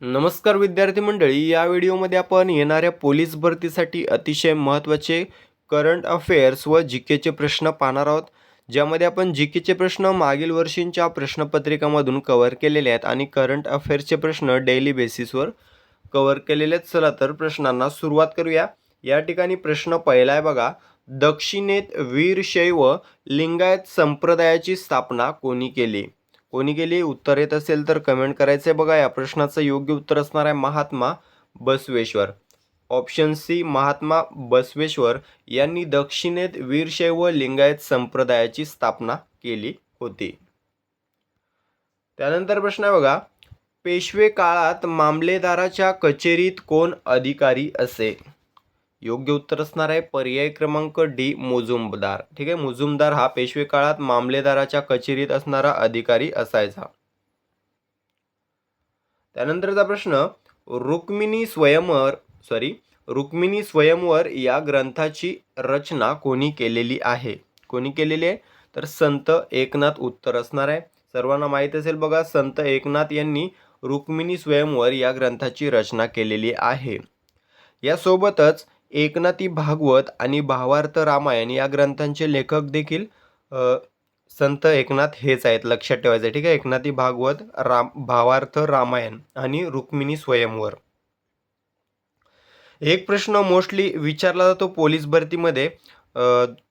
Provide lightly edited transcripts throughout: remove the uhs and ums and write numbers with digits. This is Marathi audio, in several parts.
नमस्कार विद्यार्थी मंडळी, या व्हिडिओमध्ये आपण येणाऱ्या पोलीस भरतीसाठी अतिशय महत्त्वाचे करंट अफेअर्स व जीकेचे प्रश्न पाहणार आहोत. ज्यामध्ये आपण जीकेचे प्रश्न मागील वर्षींच्या प्रश्नपत्रिकामधून कव्हर केलेले आहेत आणि करंट अफेअर्सचे प्रश्न डेली बेसिसवर कव्हर केलेले आहेत. चला तर प्रश्नांना सुरुवात करूया. या ठिकाणी प्रश्न पहिला आहे बघा. दक्षिणेत वीरशैव लिंगायत संप्रदायाची स्थापना कोणी केली? कोणी केली? उत्तर येत असेल तर कमेंट करायचं आहे बघा. या प्रश्नाचं योग्य उत्तर असणार आहे महात्मा बसवेश्वर. ऑप्शन सी, महात्मा बसवेश्वर यांनी दक्षिणेत वीरशैव लिंगायत संप्रदायाची स्थापना केली होती. त्यानंतर प्रश्न आहे बघा. पेशवे काळात मामलेदाराच्या कचेरीत कोण अधिकारी असे? योग्य उत्तर असणार आहे पर्याय क्रमांक डी, मुजुमदार. ठीक आहे, मुजुमदार हा पेशवे काळात मामलेदाराच्या कचेरीत असणारा अधिकारी असायचा. त्यानंतरचा प्रश्न, रुक्मिणी स्वयंवर या ग्रंथाची रचना कोणी केलेली आहे? कोणी केलेली आहे? तर संत एकनाथ उत्तर असणार आहे. सर्वांना माहीत असेल बघा, संत एकनाथ यांनी रुक्मिणी स्वयंवर या ग्रंथाची रचना केलेली आहे. यासोबतच एकनाथी भागवत आणि भावार्थ रामायण या ग्रंथांचे लेखक देखील संत एकनाथ हेच आहेत, लक्षात ठेवायचं. ठीक आहे, एकनाथी भागवत, भावार्थ रामायण आणि रुक्मिणी स्वयंवर. एक प्रश्न मोस्टली विचारला जातो पोलीस भरतीमध्ये,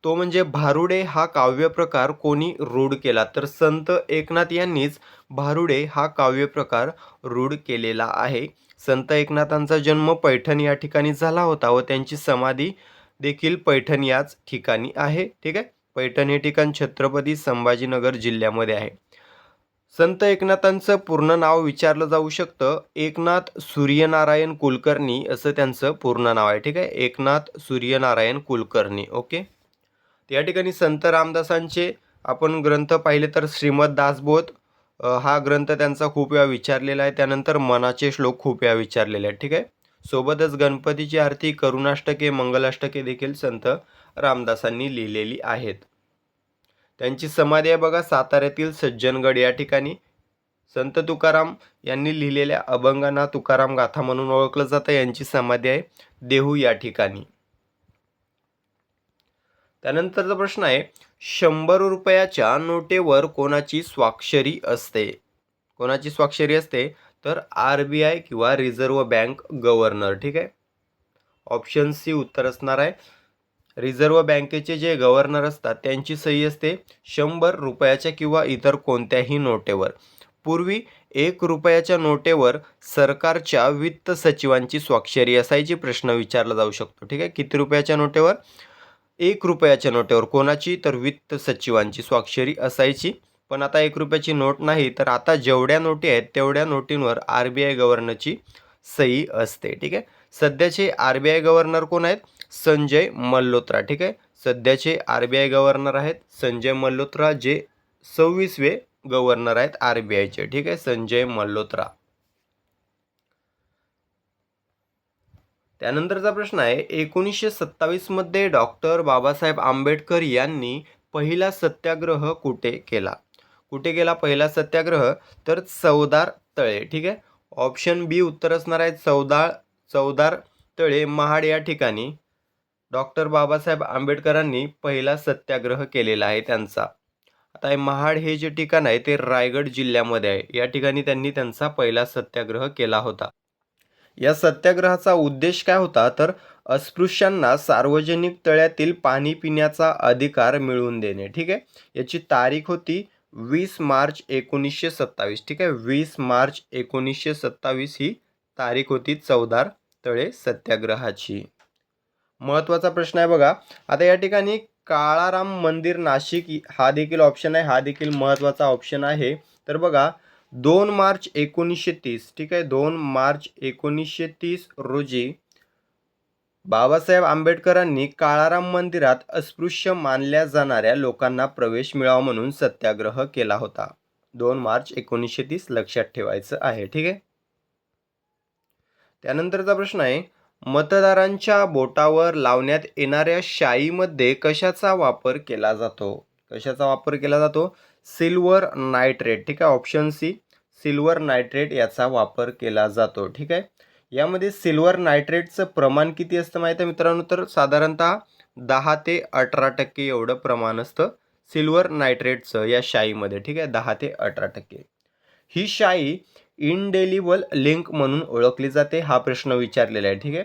तो म्हणजे भारुडे हा काव्यप्रकार कोणी रूढ केला? तर संत एकनाथ यांनीच भारुडे हा काव्यप्रकार रूढ केलेला आहे. संत एकनाथांचा जन्म पैठण या ठिकाणी झाला होता व त्यांची समाधी देखील पैठण याच ठिकाणी आहे. ठीक आहे, पैठण हे ठिकाण छत्रपती संभाजीनगर जिल्ह्यामध्ये आहे. संत एकनाथांचं पूर्ण नाव विचारलं जाऊ शकतं. एकनाथ सूर्यनारायण कुलकर्णी असं त्यांचं पूर्ण नाव आहे. ठीक आहे, एकनाथ सूर्यनारायण कुलकर्णी. ओके. या ठिकाणी संत रामदासांचे आपण ग्रंथ पाहिले तर श्रीमद दासबोध हा ग्रंथ त्यांचा खूप वेळा विचारलेला आहे. त्यानंतर मनाचे श्लोक खूप वेळा विचारलेले आहेत. ठीक आहे, सोबतच गणपतीची आरती, करुणाष्टके, मंगलाष्टके देखील संत रामदासांनी लिहिलेली आहेत. त्यांची समाधी आहे बघा साताऱ्यातील सज्जनगड या ठिकाणी. संत तुकाराम यांनी लिहिलेल्या अभंगांना तुकाराम गाथा म्हणून ओळखलं जातं. यांची समाधी आहे देहू या ठिकाणी. त्यानंतरचा प्रश्न आहे, 100 रुपयाच्या नोटेवर कोणाची स्वाक्षरी असते? कोणाची स्वाक्षरी असते? तर RBI किंवा रिझर्व्ह बँक गव्हर्नर. ठीक आहे, ऑप्शन सी उत्तर असणार आहे. रिझर्व्ह बँकेचे जे गव्हर्नर असतात त्यांची सही असते 100 रुपयाच्या किंवा इतर कोणत्याही नोटेवर. पूर्वी 1 रुपयाच्या नोटेवर सरकारच्या वित्त सचिवांची स्वाक्षरी असायची. प्रश्न विचारला जाऊ शकतो. ठीक आहे, किती रुपयाच्या नोटेवर? 1 रुपयाच्या नोटेवर. कोणाची? तर वित्त सचिवांची स्वाक्षरी असायची. पण आता 1 रुपयाची नोट नाही, तर आता जेवढ्या नोटी आहेत तेवढ्या नोटींवर RBI गव्हर्नरची सही असते. ठीक आहे, सध्याचे RBI गव्हर्नर कोण आहेत? संजय मल्होत्रा. ठीक आहे, सध्याचे RBI गव्हर्नर आहेत संजय मल्होत्रा, जे 26वे गव्हर्नर आहेत RBIचे. ठीक आहे, संजय मल्होत्रा. त्यानंतरचा प्रश्न आहे, 1927 मध्ये डॉक्टर बाबासाहेब आंबेडकर यांनी पहिला सत्याग्रह कुठे केला? कुठे केला पहिला सत्याग्रह? तर चवदार तळे. ठीक आहे, ऑप्शन बी उत्तर असणार आहे. चवदार तळे, महाड या ठिकाणी डॉक्टर बाबासाहेब आंबेडकरांनी पहिला सत्याग्रह केलेला आहे त्यांचा. आता महाड हे जे ठिकाण आहे ते रायगड जिल्ह्यामध्ये आहे. या ठिकाणी त्यांनी त्यांचा पहिला सत्याग्रह केला होता. या सत्याग्रहाचा उद्देश काय होता? तर अस्पृश्यांना सार्वजनिक तळ्यातील पाणी पिण्याचा अधिकार मिळवून देणे. ठीक आहे, याची तारीख होती 20 मार्च 1927. ठीक आहे, 20 मार्च 1927 ही तारीख होती चवदार तळे सत्याग्रहाची. महत्त्वाचा प्रश्न आहे बघा. आता या ठिकाणी काळाराम मंदिर नाशिक हा देखील ऑप्शन आहे. हा देखील महत्त्वाचा ऑप्शन आहे. तर बघा 2 मार्च 1930. ठीक आहे, 2 मार्च 1930 रोजी बाबासाहेब आंबेडकरांनी काळाराम मंदिरात अस्पृश्य मानल्या जाणाऱ्या लोकांना प्रवेश मिळावा म्हणून सत्याग्रह केला होता. 2 मार्च 1930 लक्षात ठेवायचं आहे. ठीक आहे, त्यानंतरचा प्रश्न आहे, मतदारांच्या बोटावर लावण्यात येणाऱ्या शाईमध्ये कशाचा वापर केला जातो? कशाचा वापर केला जातो? Silver nitrate. ठीक आहे, ऑप्शन सी सिल्वर नायट्रेट याचा वापर केला जातो. ठीक आहे. यामध्ये सिल्वर नायट्रेटचं प्रमाण किती असतं माहिती आहे मित्रांनो, तर साधारणतः 10 ते 18% एवढं प्रमाण असतं सिल्वर नायट्रेटचं या शाईमध्ये. ठीक आहे, 10 ते 18%. ही शाई इनडेलिबल लिंक म्हणून ओळखली जाते. हा प्रश्न विचारलेला आहे. ठीक आहे,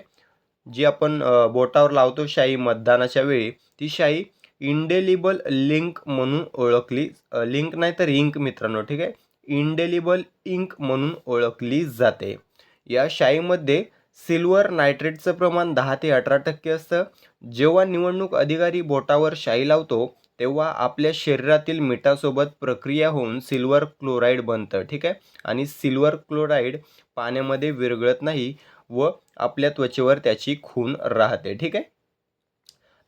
जी आपण बोटावर लावतो शाई मतदानाच्या वेळी, ती शाई इंडेलिबल लिंक म्हणून ओळखली, लिंक नाही तर इंक मित्रांनो. ठीक आहे, इंडेलिबल इंक म्हणून ओळखली जाते. या शाईमध्ये सिल्वर नायट्रेटचं प्रमाण 10 ते 18% असतं. जेव्हा निवडणूक अधिकारी बोटावर शाई लावतो तेव्हा आपल्या शरीरातील मिठासोबत प्रक्रिया होऊन सिल्वर क्लोराईड बनतं. ठीक आहे, आणि सिल्वर क्लोराईड पाण्यामध्ये विरघळत नाही व आपल्या त्वचेवर त्याची खून राहते. ठीक आहे.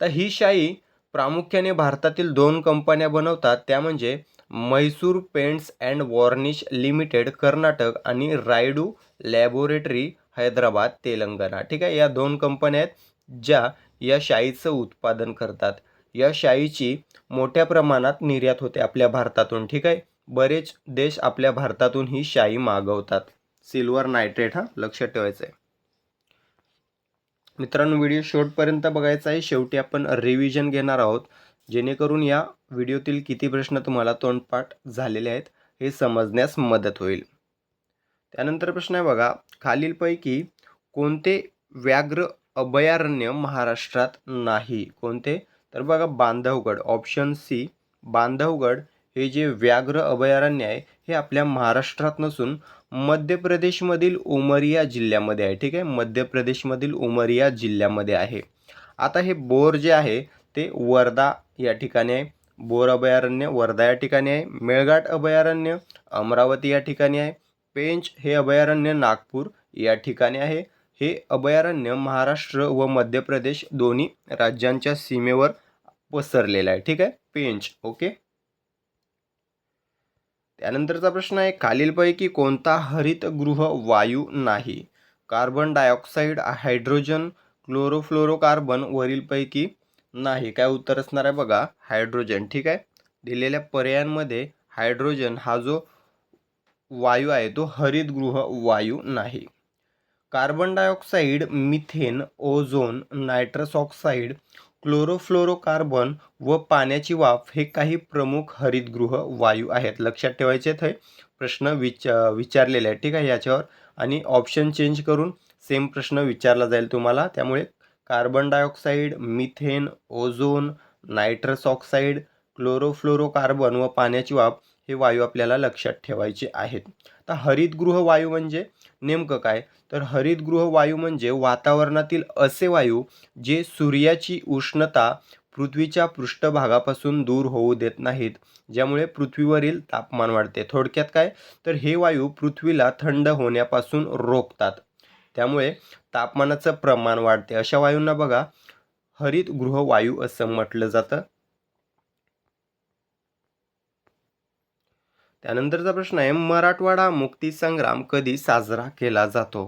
तर ही शाई प्रामुख्याने भारतातील 2 कंपन्या बनवतात, त्या म्हणजे Mysore paints and varnish limited Karnataka आणि रायडू लॅबोरेटरी हैदराबाद तेलंगणा. ठीक आहे, या 2 कंपन्या आहेत ज्या या शाईचं उत्पादन करतात. या शाईची मोठ्या प्रमाणात निर्यात होते आपल्या भारतातून. ठीक आहे, बरेच देश आपल्या भारतातून ही शाई मागवतात. सिल्वर नायट्रेट, हा लक्षात ठेवायचं आहे मित्रांनो. व्हिडिओ शेवटपर्यंत बघायचा आहे. शेवटी आपण रिव्हिजन घेणार आहोत, जेणेकरून या व्हिडिओतील किती प्रश्न तुम्हाला तोंडपाठ झालेले आहेत हे समजण्यास मदत होईल. त्यानंतर प्रश्न आहे बघा, खालीलपैकी कोणते व्याघ्र अभयारण्य महाराष्ट्रात नाही? कोणते? तर बघा, बांधवगड, ऑप्शन सी बांधवगड हे जे व्याघ्र अभयारण्य आहे हे आपल्या महाराष्ट्रात नसून मध्य प्रदेशमधील उमरिया जिल्ह्यामध्ये आहे. ठीक आहे, मध्य प्रदेशमधील उमरिया जिल्ह्यामध्ये आहे. आता हे बोर जे आहे ते वर्धा या ठिकाणी आहे. बोर अभयारण्य वर्धा या ठिकाणी आहे. मेळघाट अभयारण्य अमरावती या ठिकाणी आहे. पेंच हे अभयारण्य नागपूर या ठिकाणी आहे. हे अभयारण्य महाराष्ट्र व मध्य प्रदेश दोन्ही राज्यांच्या सीमेवर पसरलेलं आहे. ठीक आहे, पेंच. ओके. त्यानंतरचा प्रश्न आहे, खालीलपैकी कोणता हरितगृह वायू नाही? कार्बन डायऑक्साईड, हायड्रोजन, क्लोरोफ्लोरोकार्बन वरीलपैकी नाही. काय उत्तर असणार आहे बघा, हायड्रोजन. ठीक आहे, दिलेल्या पर्यायांमध्ये हायड्रोजन हा जो वायू आहे तो हरितगृह वायू नाही. Carbon dioxide, methane, ozone, nitrous oxide, chlorofluorocarbon व पाण्याची वाफ हे काही प्रमुख हरितगृह वायू आहेत. लक्षात ठेवायचे हे प्रश्न विचारलेले आहेत. ठीक आहे, याच्यावर आणि ऑप्शन चेंज करून सेम प्रश्न विचारला जाईल तुम्हाला. त्यामुळे carbon dioxide, methane, ozone, nitrous oxide, chlorofluorocarbon व पाण्याची वाफ हे वायू आपल्याला लक्षात ठेवायचे आहेत. तर हरितगृह वायू म्हणजे नेमकं काय? तर हरितगृह वायू म्हणजे वातावरणातील असे वायू जे सूर्याची उष्णता पृथ्वीच्या पृष्ठभागापासून दूर होऊ देत नाहीत, ज्यामुळे पृथ्वीवरील तापमान वाढते. थोडक्यात काय, तर हे वायू पृथ्वीला थंड होण्यापासून रोखतात, त्यामुळे तापमानाचं प्रमाण वाढते. अशा वायूंना बघा हरितगृह वायू असं म्हटलं जातं. त्यानंतरचा प्रश्न आहे, मराठवाडा मुक्तीसंग्राम कधी साजरा केला जातो?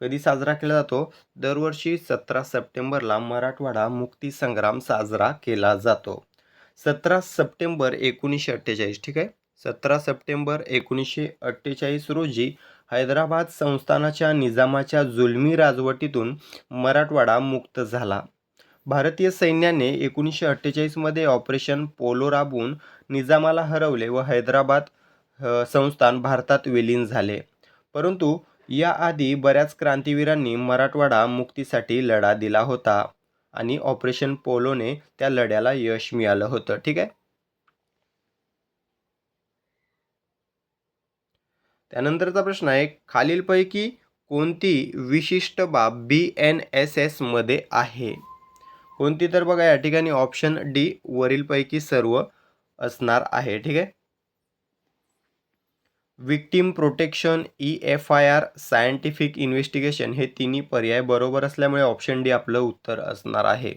कधी साजरा केला जातो? दरवर्षी 17 सप्टेंबरला मराठवाडा मुक्तीसंग्राम साजरा केला जातो. 17 सप्टेंबर 1948. ठीक आहे, 17 सप्टेंबर 1948 रोजी हैदराबाद संस्थानाच्या निजामाच्या जुलमी राजवटीतून मराठवाडा मुक्त झाला. भारतीय सैन्याने 1948मध्ये ऑपरेशन पोलो राबवून निजामाला हरवले व हैदराबाद संस्थान भारतात विलीन झाले. परंतु याआधी बऱ्याच क्रांतिवीरांनी मराठवाडा मुक्तीसाठी लढा दिला होता आणि ऑपरेशन पोलोने त्या लढ्याला यश मिळालं होतं. ठीक आहे. त्यानंतरचा प्रश्न आहे, खालीलपैकी कोणती विशिष्ट बाब BNSS मध्ये आहे? कोणती? तर बघा या ठिकाणी ऑप्शन डी वरीलपैकी सर्व असणार आहे. ठीक आहे, victim protection, EFIR, scientific investigation हे तिन्ही पर्याय बरोबर असल्यामुळे ऑप्शन डी आपलं उत्तर असणार आहे.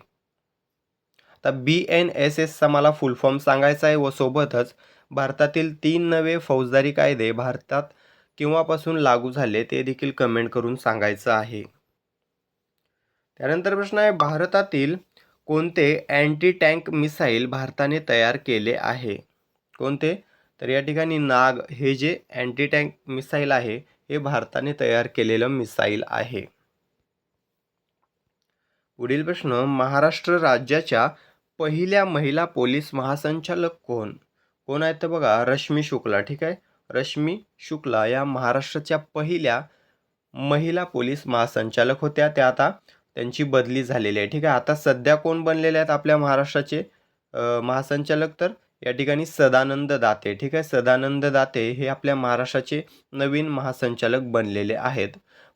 आता BNSSचा मला फुल फॉर्म सांगायचा आहे व सोबतच भारतातील 3 नवे फौजदारी कायदे भारतात केव्हापासून लागू झाले ते देखील कमेंट करून सांगायचं आहे. त्यानंतर प्रश्न आहे, भारतातील कोणते अँटी टँक मिसाईल भारताने तयार केले आहे? कोणते? तर या ठिकाणी नाग हे जे अँटी टँक मिसाईल आहे हे भारताने तयार केलेलं मिसाईल आहे. पुढील प्रश्न, महाराष्ट्र राज्याच्या पहिल्या महिला पोलीस महासंचालक कोण? कोण आहेत तर बघा, रश्मी शुक्ला. ठीक आहे, रश्मी शुक्ला या महाराष्ट्राच्या पहिल्या महिला पोलीस महासंचालक होत्या. त्या आता त्यांची बदली झालेली आहे. ठीक आहे, आता सध्या कोण बनलेले आहेत आपल्या महाराष्ट्राचे महासंचालक? तर या ठिकाणी सदानंद दाते. ठीक आहे, सदानंद दाते हे आपल्या महाराष्ट्राचे नवीन महासंचालक बनलेले आहेत.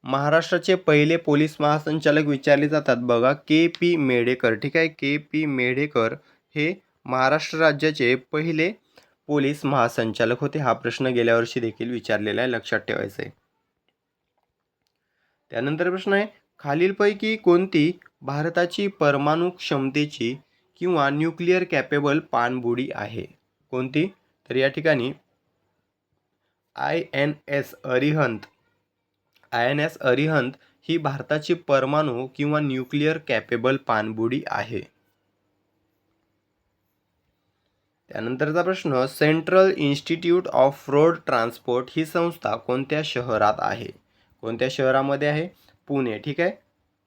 महाराष्ट्राचे पहिले पोलीस महासंचालक विचारले जातात बघा, के.पी. मेढेकर. ठीक आहे, के.पी. मेढेकर हे महाराष्ट्र राज्याचे पहिले पोलीस महासंचालक होते. हा प्रश्न गेल्या वर्षी देखील विचारलेला आहे, लक्षात ठेवायचा आहे. त्यानंतर प्रश्न आहे, खालीलपैकी कोणती भारताची परमाणु क्षमतेची किंवा न्यूक्लिअर कॅपेबल पाणबुडी आहे? कोणती? तर या ठिकाणी INS अरिहंत ही भारताची परमाणु किंवा न्यूक्लिअर कॅपेबल पाणबुडी आहे. त्यानंतरचा प्रश्न, central institute of road transport ही संस्था कोणत्या शहरात आहे? कोणत्या शहरामध्ये आहे? पुणे. ठीक आहे,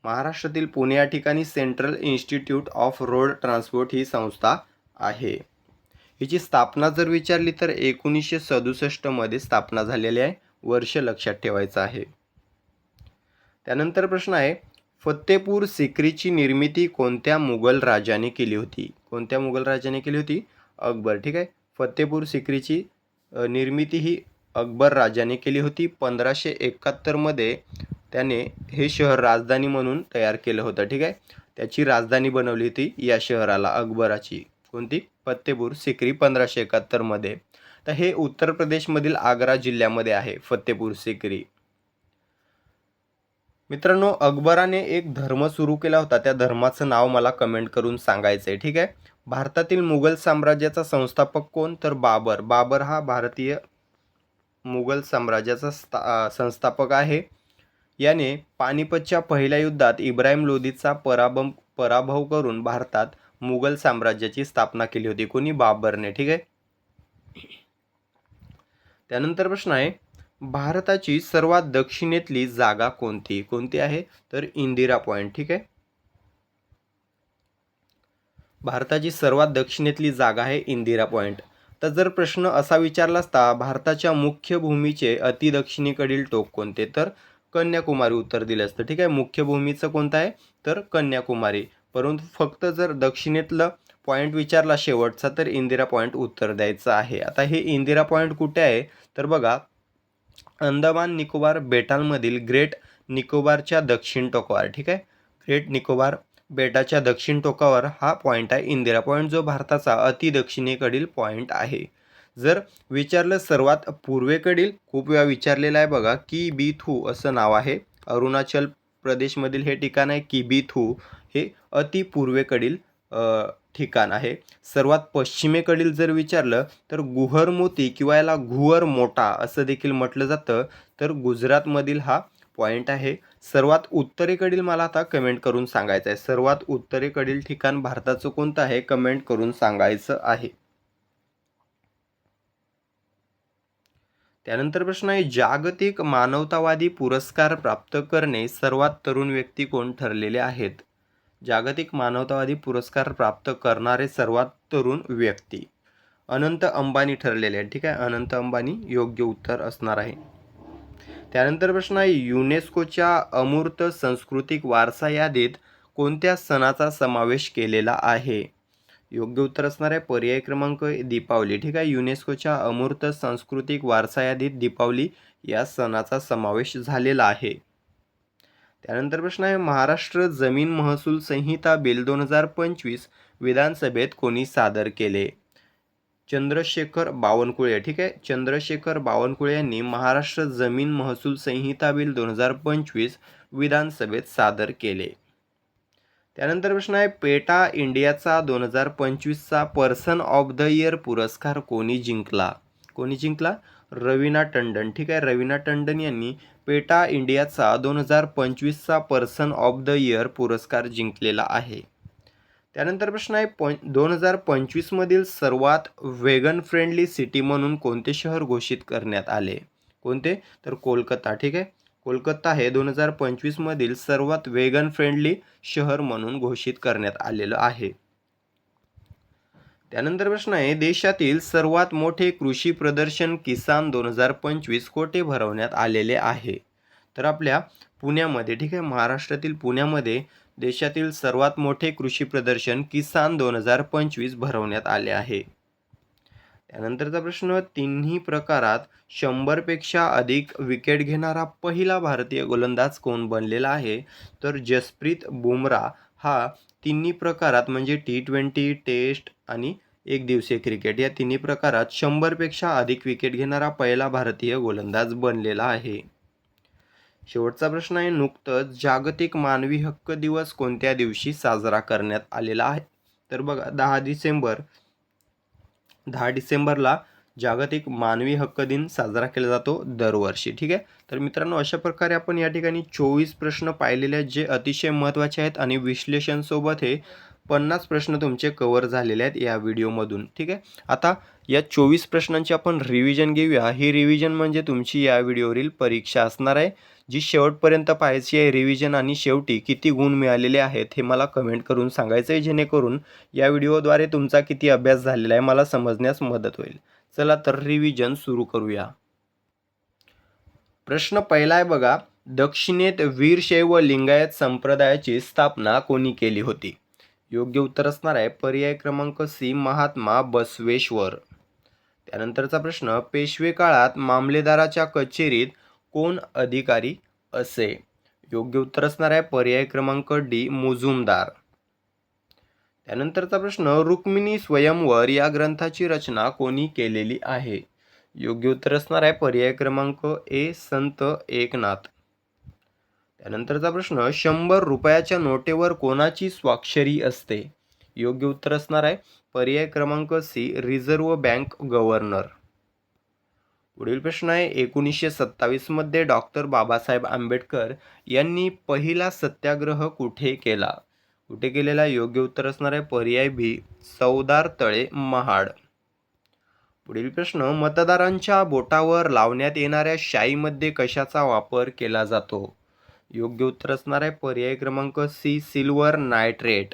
महाराष्ट्रातील पुणे या ठिकाणी central institute of road transport ही संस्था आहे. हिची स्थापना जर विचारली तर 1967 मध्ये स्थापना झालेली आहे. वर्ष लक्षात ठेवायचं आहे. त्यानंतर प्रश्न आहे, फतेपूर सिक्रीची निर्मिती कोणत्या मुघल राजाने केली होती? कोणत्या मुघल राजाने केली होती? अकबर. ठीक आहे, फतेपूर सिक्रीची निर्मिती ही अकबर राजाने केली होती. 1571 मध्ये त्याने हे शहर राजधानी म्हणून तयार केलं होतं. ठीक आहे, त्याची राजधानी बनवली होती या शहराला अकबराची. कोणती? फतेपूर सिक्री 1571 मध्ये. तर हे उत्तर प्रदेशमधील आग्रा जिल्ह्यामध्ये आहे फतेपूर सिक्री. मित्रांनो, अकबराने एक धर्म सुरू केला होता, त्या धर्माचं नाव मला कमेंट करून सांगायचं आहे. ठीक आहे, भारतातील मुघल साम्राज्याचा संस्थापक कोण? तर बाबर. बाबर हा भारतीय मुघल साम्राज्याचा संस्थापक आहे. याने पानिपतच्या पहिल्या युद्धात इब्राहिम लोधीचा पराभव करून भारतात मुघल साम्राज्याची स्थापना केली होती. कोणी? बाबरने. ठीक आहे, त्यानंतर प्रश्न आहे, भारताची सर्वात दक्षिणेतली जागा कोणती? कोणती आहे? तर इंदिरा पॉइंट. ठीक आहे, भारताची सर्वात दक्षिणेतली जागा आहे इंदिरा पॉइंट. तर जर प्रश्न असा विचारला असता, भारताच्या मुख्य भूमीचे अतिदक्षिणेकडील टोक कोणते? तर कन्याकुमारी उत्तर दिलं असतं. ठीक आहे, मुख्य भूमीचं कोणतं आहे? तर कन्याकुमारी. परंतु फक्त जर दक्षिणेतलं पॉईंट विचारला शेवटचा तर इंदिरा पॉईंट उत्तर द्यायचं आहे. आता हे इंदिरा पॉईंट कुठे आहे? तर बघा, अंदमान निकोबार बेटांमधील ग्रेट निकोबारच्या दक्षिण टोकावर. ठीक आहे, ग्रेट निकोबार बेटाच्या दक्षिण टोकावर हा पॉईंट आहे इंदिरा पॉईंट, जो भारताचा अतिदक्षिणेकडील पॉईंट आहे. जर विचारलं सर्वात पूर्वेकडील, खूप वेळा विचारलेलं आहे बघा, किबीथू असं नाव आहे. अरुणाचल प्रदेशमधील हे ठिकाण आहे. किबीथू हे अति पूर्वेकडील ठिकाण आहे. सर्वात पश्चिमेकडील जर विचारलं तर गुहर मोती किंवा याला घुअर मोटा असं देखील म्हटलं जातं, तर गुजरातमधील हा पॉईंट आहे. सर्वात उत्तरेकडील मला आता कमेंट करून सांगायचं आहे, सर्वात उत्तरेकडील ठिकाण भारताचं कोणतं आहे? कमेंट करून सांगायचं आहे. त्यानंतर प्रश्न आहे, जागतिक मानवतावादी पुरस्कार प्राप्त करणे सर्वात तरुण व्यक्ती कोण ठरलेले आहेत? जागतिक मानवतावादी पुरस्कार प्राप्त करणारे सर्वात तरुण व्यक्ती अनंत अंबानी ठरलेले आहेत. ठीक आहे, अनंत अंबानी योग्य उत्तर असणार आहे. त्यानंतर प्रश्न आहे, युनेस्कोच्या अमूर्त सांस्कृतिक वारसा यादीत कोणत्या सणाचा समावेश केलेला आहे? योग्य उत्तर असणार आहे पर्याय क्रमांक दीपावली. ठीक आहे, युनेस्कोच्या अमूर्त सांस्कृतिक वारसा यादीत दीपावली या सणाचा समावेश झालेला आहे. त्यानंतर प्रश्न आहे, महाराष्ट्र जमीन महसूल संहिता बिल 2025 विधानसभेत कोणी सादर केले? चंद्रशेखर बावनकुळे. ठीक आहे, चंद्रशेखर बावनकुळे यांनी महाराष्ट्र जमीन महसूल संहिता बिल 2025 विधानसभेत सादर केले. त्यानंतर प्रश्न आहे, पेटा इंडियाचा 2025चा पर्सन ऑफ द इयर पुरस्कार कोणी जिंकला? कोणी जिंकला? रवीना टंडन. ठीक आहे, रवीना टंडन यांनी पेटा इंडियाचा 2025चा पर्सन ऑफ द इयर पुरस्कार जिंकलेला आहे. त्यानंतर प्रश्न आहे 2025 मधील सर्वात वेगन फ्रेंडली सिटी म्हणून कोणते शहर घोषित करण्यात आले? कोणते? तर कोलकाता. ठीक आहे. कोलकाता हे 2025 मधील सर्वात वेगन फ्रेंडली शहर म्हणून घोषित करण्यात आलेलं आहे. त्यानंतर प्रश्न आहे देशातील सर्वात मोठे कृषी प्रदर्शन किसान 2025 कोठे भरवण्यात आलेले आहे? तर आपल्या पुण्यामध्ये. ठीक आहे. महाराष्ट्रातील पुण्यामध्ये देशातील सर्वात मोठे कृषी प्रदर्शन किसान 2025 भरवण्यात आले आहे. त्यानंतरचा प्रश्न तिन्ही प्रकारात 100 पेक्षा अधिक विकेट घेणारा पहिला भारतीय गोलंदाज कोण बनलेला आहे? तर जसप्रीत बुमराह हा तिन्ही प्रकारात म्हणजे T20, टेस्ट आणि एकदिवसीय क्रिकेट या तिन्ही प्रकारात 100 पेक्षा अधिक विकेट घेणारा पहिला भारतीय गोलंदाज बनलेला आहे. शेवटचा प्रश्न आहे नुकतंच जागतिक मानवी हक्क दिवस कोणत्या दिवशी साजरा करण्यात आलेला आहे? तर बघा 10 डिसेंबरला जागतिक मानवी हक्क दिन साजरा केला जातो दरवर्षी. ठीक आहे. तर मित्रांनो अशा प्रकारे आपण या ठिकाणी 24 प्रश्न पाहिलेले आहेत जे अतिशय महत्त्वाचे आहेत आणि विश्लेषणसोबत हे 50 प्रश्न तुमचे कव्हर झालेले आहेत या व्हिडिओमधून. ठीक आहे. आता या 24 प्रश्नांची आपण रिव्हिजन घेऊया. ही रिव्हिजन म्हणजे तुमची या व्हिडिओवरील परीक्षा असणार आहे, जी शेवटपर्यंत पाहायची आहे रिव्हिजन आणि शेवटी किती गुण मिळालेले आहेत हे मला कमेंट करून सांगायचं आहे, जेणेकरून या व्हिडिओद्वारे तुमचा किती अभ्यास झालेला आहे मला समजण्यास मदत होईल. चला तर रिव्हिजन सुरू करूया. प्रश्न पहिला आहे बघा, दक्षिणेत वीरशैव लिंगायत संप्रदायाची स्थापना कोणी केली होती? योग्य उत्तर असणार आहे पर्याय क्रमांक सी महात्मा बसवेश्वर. त्यानंतरचा प्रश्न पेशवे काळात मामलेदाराच्या कचेरीत कोण अधिकारी असे? योग्य उत्तर असणार आहे पर्याय क्रमांक डी मुजुमदार. त्यानंतरचा प्रश्न रुक्मिणी स्वयंवर या ग्रंथाची रचना कोणी केलेली आहे? योग्य उत्तर असणार आहे पर्याय क्रमांक ए संत एकनाथ. त्यानंतरचा प्रश्न 100 रुपयाच्या नोटेवर कोणाची स्वाक्षरी असते? योग्य उत्तर असणार आहे पर्याय क्रमांक सी रिझर्व्ह बँक गव्हर्नर. पुढील प्रश्न आहे 1927 मध्ये डॉक्टर बाबासाहेब आंबेडकर यांनी पहिला सत्याग्रह कुठे केला? कुठे केलेला? योग्य उत्तर असणार आहे पर्याय बी चवदार तळे महाड. पुढील प्रश्न मतदारांच्या बोटावर लावण्यात येणाऱ्या शाईमध्ये कशाचा वापर केला जातो? योग्य उत्तर असणार आहे पर्याय क्रमांक सी सिल्वर नायट्रेट.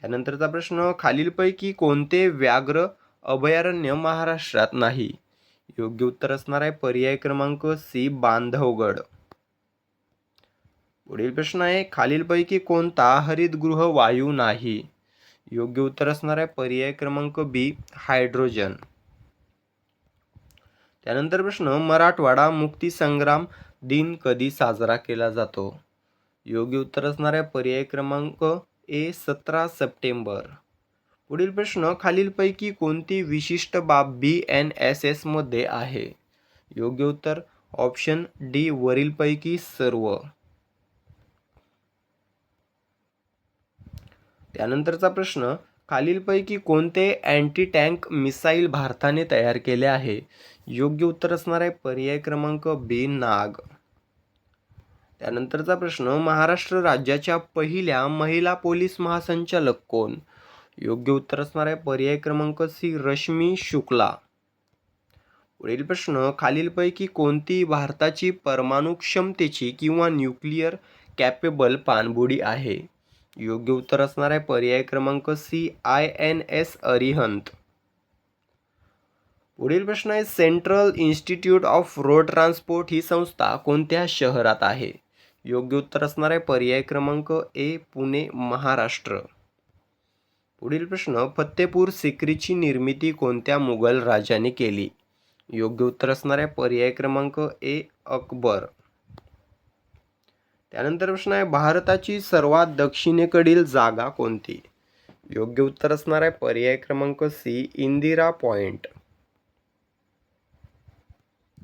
त्यानंतरचा प्रश्न खालीलपैकी कोणते व्याघ्र अभयारण्य महाराष्ट्रात नाही? योग्य उत्तर असणार आहे पर्याय क्रमांक सी बांधवगड. पुढील प्रश्न आहे खालीलपैकी कोणता हरितगृह वायू नाही? योग्य उत्तर असणार आहे पर्याय क्रमांक बी हायड्रोजन. त्यानंतर प्रश्न मराठवाडा मुक्तीसंग्राम दिन कधी साजरा केला जातो? योग्य उत्तर असणार आहे पर्याय क्रमांक ए 17 सप्टेंबर. पुढील प्रश्न खालीलपैकी कोणती विशिष्ट बाब BNSS मध्ये आहे? योग्य उत्तर ऑप्शन डी वरीलपैकी सर्व. त्यानंतरचा प्रश्न खालीलपैकी कोणते अँटी टँक मिसाईल भारताने तयार केले आहे? योग्य उत्तर असणार आहे पर्याय क्रमांक बी नाग. त्यानंतरचा प्रश्न महाराष्ट्र राज्याच्या पहिल्या महिला पोलीस महासंचालक कोण? योग्य उत्तर असणार आहे पर्याय क्रमांक सी रश्मी शुक्ला. पुढील प्रश्न खालीलपैकी कोणती भारताची परमाणु क्षमतेची किंवा न्यूक्लिअर कॅपेबल पाणबुडी आहे? योग्य उत्तर असणार आहे पर्याय क्रमांक सी INS अरिहंत. पुढील प्रश्न आहे central institute of road transport ही संस्था कोणत्या शहरात आहे? योग्य उत्तर असणार आहे पर्याय क्रमांक ए पुणे महाराष्ट्र. पुढील प्रश्न फत्तेपूर सिक्रीची निर्मिती कोणत्या मुघल राजाने केली? योग्य उत्तर असणार आहे पर्याय क्रमांक ए अकबर. त्यानंतर प्रश्न आहे भारताची सर्वात दक्षिणेकडील जागा कोणती? योग्य उत्तर असणार आहे पर्याय क्रमांक सी इंदिरा पॉइंट.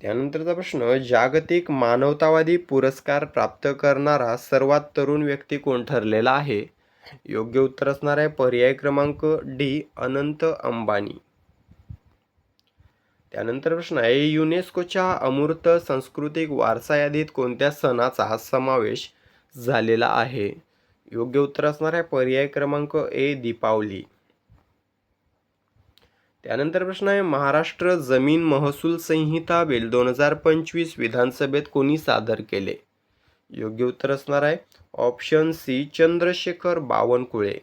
त्यानंतरचा प्रश्न जागतिक मानवतावादी पुरस्कार प्राप्त करणारा सर्वात तरुण व्यक्ती कोण ठरलेला आहे? योग्य उत्तर असणार आहे पर्याय क्रमांक डी अनंत अंबानी. त्यानंतर प्रश्न आहे युनेस्कोच्या अमूर्त सांस्कृतिक वारसा यादीत कोणत्या सणाचा समावेश झालेला आहे? योग्य उत्तर असणार आहे पर्याय क्रमांक ए दीपावली. त्यानंतर प्रश्न आहे महाराष्ट्र जमीन महसूल संहिता बिल 2025 विधानसभेत कोणी सादर केले? योग्य उत्तर असणार आहे ऑप्शन सी चंद्रशेखर बावनकुळे.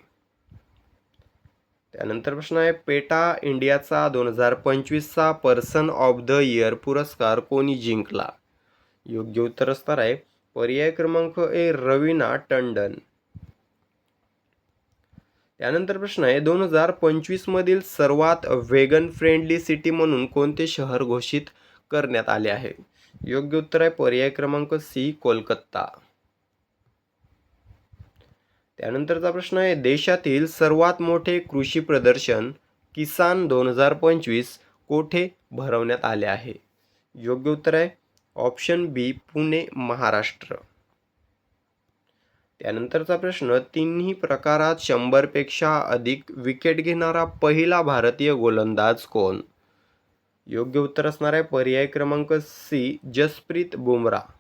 त्यानंतर प्रश्न आहे पेटा इंडियाचा 2025चा पर्सन ऑफ द इयर पुरस्कार कोणी जिंकला? योग्य उत्तर असणार आहे पर्याय क्रमांक ए रवीना टंडन. त्यानंतर प्रश्न आहे 2025 मधील सर्वात वेगन फ्रेंडली सिटी म्हणून कोणते शहर घोषित करण्यात आले आहे? योग्य उत्तर आहे पर्याय क्रमांक सी कोलकाता. त्यानंतरचा प्रश्न आहे देशातील सर्वात मोठे कृषी प्रदर्शन किसान 2025 कोठे भरवण्यात आले आहे? योग्य उत्तर आहे ऑप्शन बी पुणे महाराष्ट्र. त्यानंतरचा प्रश्न तिन्ही प्रकारात 100 पेक्षा अधिक विकेट घेणारा पहिला भारतीय गोलंदाज कोण? योग्य उत्तर असणार आहे पर्याय क्रमांक सी जसप्रीत बुमराह.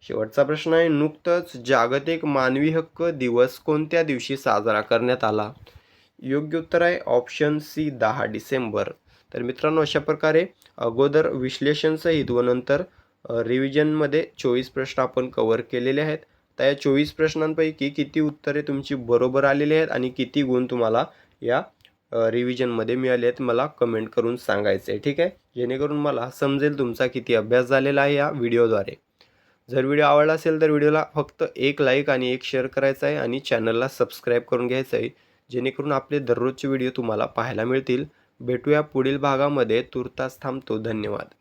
शेवटचा प्रश्न आहे नुकतंच जागतिक मानवी हक्क दिवस कोणत्या दिवशी साजरा करण्यात आला? योग्य उत्तर आहे ऑप्शन सी 10 डिसेंबर. तर मित्रांनो अशा प्रकारे अगोदर विश्लेषणसहित व नंतर रिव्हिजनमध्ये 24 प्रश्न आपण कव्हर केलेले आहेत. त्या 24 प्रश्नांपैकी किती उत्तरे तुमची बरोबर आलेली आहेत आणि किती गुण तुम्हाला या रिव्हिजनमध्ये मिळाले आहेत मला कमेंट करून सांगायचे आहे. ठीक आहे, जेणेकरून मला समजेल तुमचा किती अभ्यास झालेला आहे या व्हिडिओद्वारे. जर व्हिडिओ आवडला असेल तर व्हिडिओला फक्त एक लाईक आणि एक शेअर करायचा आहे आणि चॅनलला सबस्क्राईब करून घ्यायचं आहे जेणेकरून आपले दररोजचे व्हिडिओ तुम्हाला पाहायला मिळतील. भेटूया पुढील भागामध्ये. तूर्तास थांबतो. धन्यवाद.